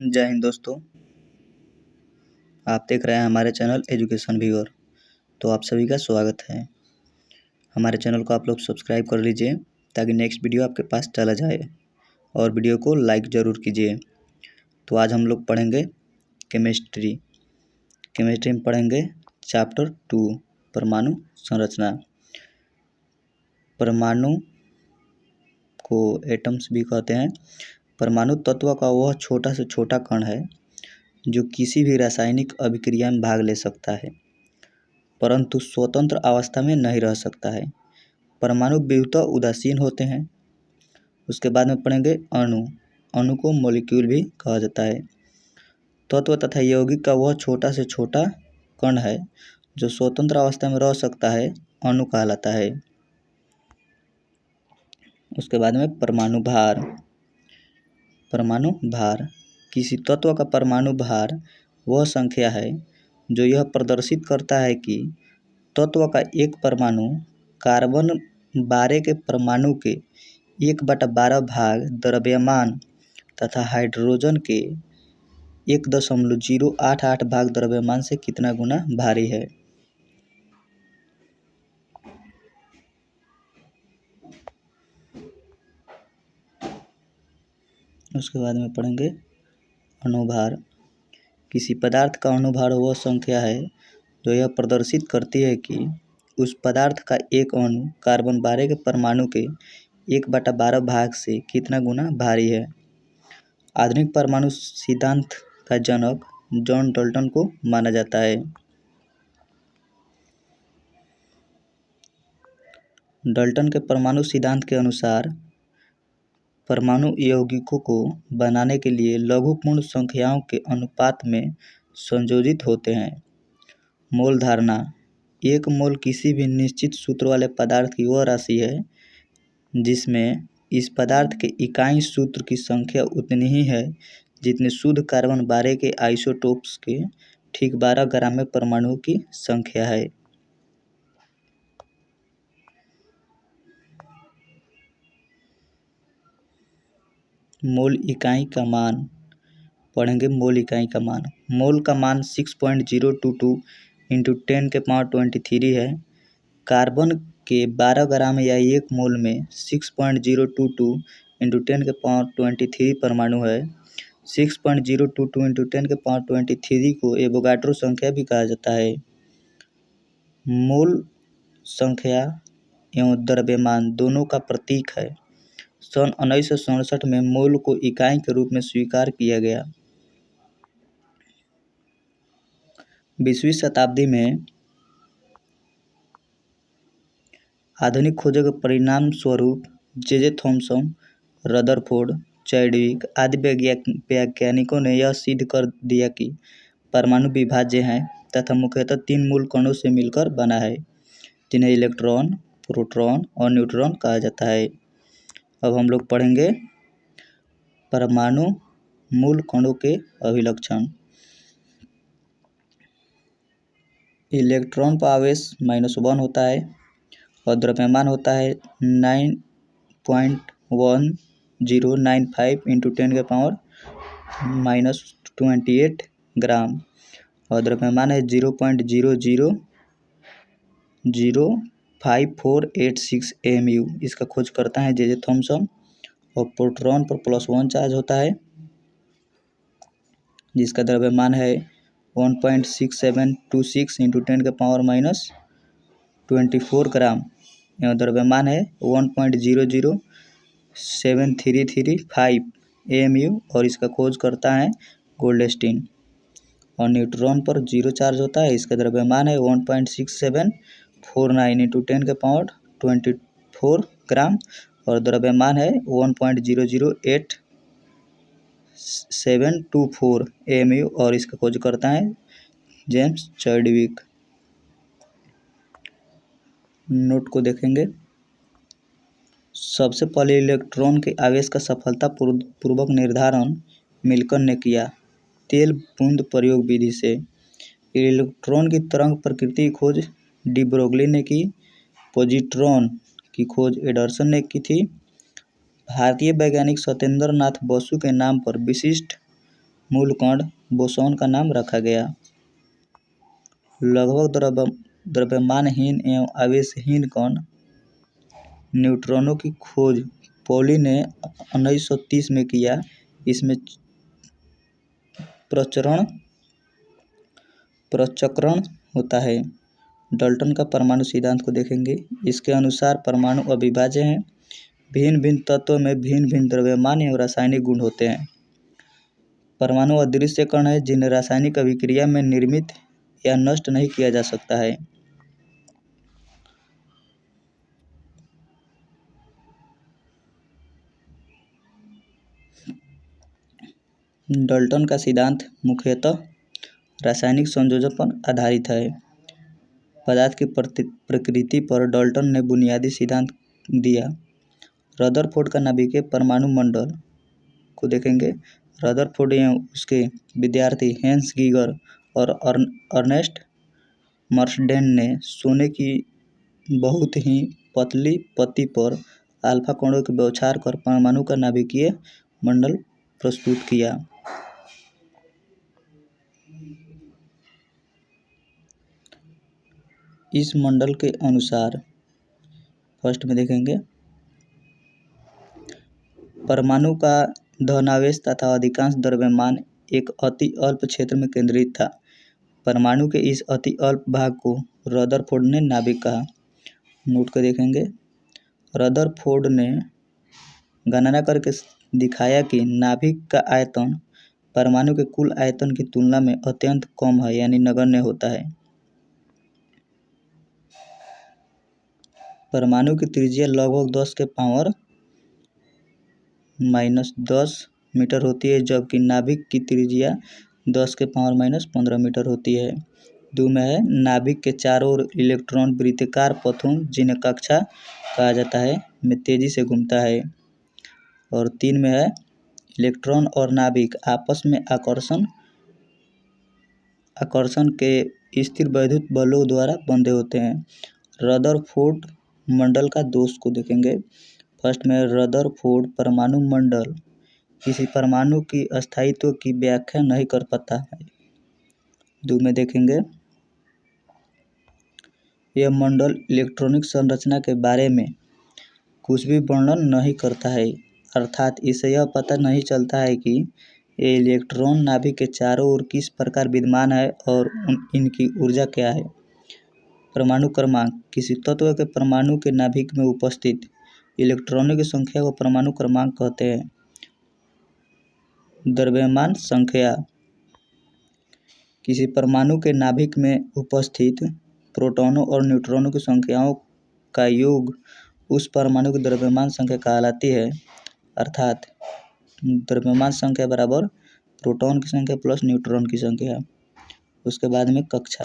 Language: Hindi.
जय हिंद दोस्तों। आप देख रहे हैं हमारे चैनल एजुकेशन व्यूअर। तो आप सभी का स्वागत है। हमारे चैनल को आप लोग सब्सक्राइब कर लीजिए ताकि नेक्स्ट वीडियो आपके पास चला जाए और वीडियो को लाइक ज़रूर कीजिए। तो आज हम लोग पढ़ेंगे केमिस्ट्री में पढ़ेंगे चैप्टर 2 परमाणु संरचना। परमाणु को एटम्स भी कहते हैं। परमाणु तत्व का वह छोटा से छोटा कण है जो किसी भी रासायनिक अभिक्रिया में भाग ले सकता है परंतु स्वतंत्र अवस्था में नहीं रह सकता है। परमाणु विद्युत उदासीन होते हैं। उसके बाद में पढ़ेंगे अणु को मॉलिक्यूल भी कहा जाता है। तत्व तथा यौगिक का वह छोटा से छोटा कण है जो स्वतंत्र अवस्था में रह सकता है, अणु कहलाता है। उसके बाद में परमाणु भार किसी तत्व का परमाणु भार वह संख्या है जो यह प्रदर्शित करता है कि तत्व का एक परमाणु कार्बन 12 के परमाणु के 1/12 भाग द्रव्यमान तथा हाइड्रोजन के 1.088 भाग द्रव्यमान से कितना गुना भारी है। उसके बाद में पढ़ेंगे अणुभार। किसी पदार्थ का अणुभार वह संख्या है जो यह प्रदर्शित करती है कि उस पदार्थ का एक अणु कार्बन 12 के परमाणु के 1/12 भाग से कितना गुना भारी है। आधुनिक परमाणु सिद्धांत का जनक जॉन डाल्टन को माना जाता है। डाल्टन के परमाणु सिद्धांत के अनुसार परमाणु यौगिकों को बनाने के लिए लघु पूर्ण संख्याओं के अनुपात में संयोजित होते हैं। मोल धारणा। एक मोल किसी भी निश्चित सूत्र वाले पदार्थ की वह राशि है जिसमें इस पदार्थ के इकाई सूत्र की संख्या उतनी ही है जितनी शुद्ध कार्बन 12 के आइसोटोप्स के ठीक 12 ग्राम में परमाणुओं की संख्या है। मोल इकाई का मान पढ़ेंगे। मोल इकाई का मान, मोल का मान 6.022 × 10⁻23 है। कार्बन के 12 ग्राम या एक मोल में 6.022 × 10⁻23 परमाणु है। 6.022 × 10⁻23 को एवोगाड्रो संख्या भी कहा जाता है। मोल संख्या एवं द्रव्यमान दोनों का प्रतीक है। सन 1967 में मोल को इकाई के रूप में स्वीकार किया गया। 20वीं शताब्दी में आधुनिक खोजों के परिणाम स्वरूप जे थॉमसन, रदरफोर्ड, चैडविक आदि वैज्ञानिकों ने यह सिद्ध कर दिया कि परमाणु विभाज्य हैं तथा मुख्यतः 3 मूल कणों से मिलकर बना है जिन्हें इलेक्ट्रॉन, प्रोटॉन और न्यूट्रॉन कहा जाता है। अब हम लोग पढ़ेंगे परमाणु मूल कणों के अभिलक्षण। इलेक्ट्रॉन पर आवेश -1 होता है और द्रव्यमान होता है 9.1095 × 10⁻28 ग्राम और द्रव्यमान है 0.000548 mu। इसका खोज करता है जे थॉमसन। और प्रोटॉन पर +1 चार्ज होता है जिसका द्रव्यमान है 1.6726 × 10⁻24 ग्राम एवं द्रव्यमान है 1.0073335 mu और इसका खोज करता है गोल्डस्टीन। और न्यूट्रॉन पर 0 चार्ज होता है। इसका द्रव्यमान है 1.6749 × 10⁻24 ग्राम और द्रव्यमान है 1.008724 mu और इसका खोज करता है जेम्स चैडविक। नोट को देखेंगे। सबसे पहले इलेक्ट्रॉन के आवेश का सफलतापूर्वक निर्धारण मिल्टन ने किया तेल बूंद प्रयोग विधि से। इलेक्ट्रॉन की तरंग प्रकृति की खोज डी ब्रोगली ने की। पॉजिट्रॉन की खोज एंडरसन ने की थी। भारतीय वैज्ञानिक सत्येंद्र नाथ बसु के नाम पर विशिष्ट मूल कण बोसॉन का नाम रखा गया। लगभग द्रव्यमानहीन एवं आवेशहीन कण न्यूट्रॉनों की खोज पॉली ने 1930 में किया। इसमें प्रचक्रण होता है। डाल्टन का परमाणु सिद्धांत को देखेंगे। इसके अनुसार परमाणु अविभाज्य हैं। भिन्न भिन्न तत्वों में भिन्न भिन्न द्रव्यमान एवं रासायनिक गुण होते हैं। परमाणु अदृश्य कण है जिन्हें रासायनिक अभिक्रिया में निर्मित या नष्ट नहीं किया जा सकता है। डाल्टन का सिद्धांत मुख्यतः रासायनिक संयोजन पर आधारित है। पदार्थ की प्रकृति पर डाल्टन ने बुनियादी सिद्धांत दिया। रदरफोर्ड का नाभिकीय परमाणु मंडल को देखेंगे। रदरफोर्ड एवं उसके विद्यार्थी हेंस गीगर और अर्नेस्ट मर्सडेन ने सोने की बहुत ही पतली पत्ती पर अल्फा कणों के बौछार कर परमाणु का नाभिकीय मंडल प्रस्तुत किया। इस मंडल के अनुसार फर्स्ट में देखेंगे, परमाणु का धनावेश तथा अधिकांश द्रव्यमान एक अति अल्प क्षेत्र में केंद्रित था। परमाणु के इस अति अल्प भाग को रदरफोर्ड ने नाभिक कहा। नोट को देखेंगे, रदरफोर्ड ने गणना करके दिखाया कि नाभिक का आयतन परमाणु के कुल आयतन की तुलना में अत्यंत कम है, यानी नगण्य होता है। परमाणु की त्रिज्या लगभग 10 के पावर -10 मीटर होती है, जबकि नाभिक की त्रिज्या 10 के पावर -15 मीटर होती है। 2 में है, नाभिक के चारों ओर इलेक्ट्रॉन वृत्ताकार पथों, जिन्हें कक्षा कहा जाता है, में तेजी से घूमता है। और 3 में है, इलेक्ट्रॉन और नाभिक आपस में आकर्षण के स्थिर वैद्युत बलों द्वारा बंधे होते हैं। रदरफोर्ड मंडल का दोष को देखेंगे। फर्स्ट में रदरफोर्ड परमाणु मंडल किसी परमाणु की अस्थायित्व की व्याख्या नहीं कर पाता है। 2 में देखेंगे, यह मंडल इलेक्ट्रॉनिक संरचना के बारे में कुछ भी वर्णन नहीं करता है, अर्थात इसे यह पता नहीं चलता है कि ये इलेक्ट्रॉन नाभिक के चारों ओर किस प्रकार विद्यमान है और इनकी ऊर्जा क्या है। परमाणु क्रमांक किसी तत्व के परमाणु के नाभिक में उपस्थित इलेक्ट्रॉनों की संख्या को परमाणु क्रमांक कहते हैं। द्रव्यमान संख्या किसी परमाणु के नाभिक में उपस्थित प्रोटॉनों और न्यूट्रॉनों की संख्याओं का योग उस परमाणु की द्रव्यमान संख्या कहलाती है। अर्थात द्रव्यमान संख्या बराबर प्रोटॉन की संख्या प्लस न्यूट्रॉन की संख्या। उसके बाद में कक्षा।